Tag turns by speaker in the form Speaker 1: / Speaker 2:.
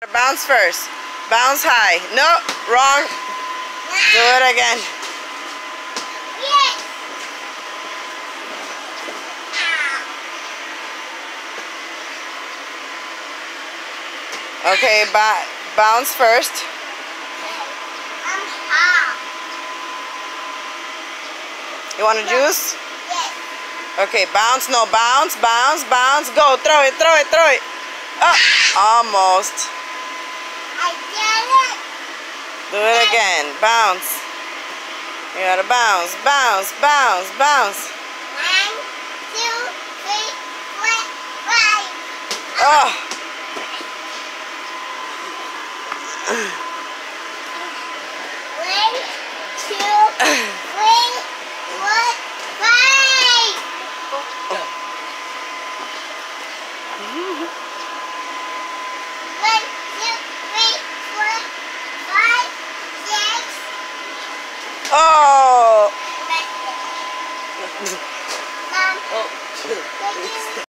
Speaker 1: Bounce first. Bounce high. No, wrong. Do it again.
Speaker 2: Yes.
Speaker 1: Okay, bounce first. You want a juice?
Speaker 2: Yes.
Speaker 1: Okay, bounce. No, bounce, bounce, bounce. Go, throw it, throw it, throw it. Oh, almost.
Speaker 2: I did it.
Speaker 1: Do it again. Bounce. You gotta bounce, bounce, bounce, bounce.
Speaker 2: 1, 2, 3, 4, 5.
Speaker 1: Oh.
Speaker 2: 1, 2, 3, 4, 5. 1, 2, 3, 4, 5, 6.
Speaker 1: Oh.
Speaker 2: Mom,
Speaker 1: Oh.
Speaker 2: did you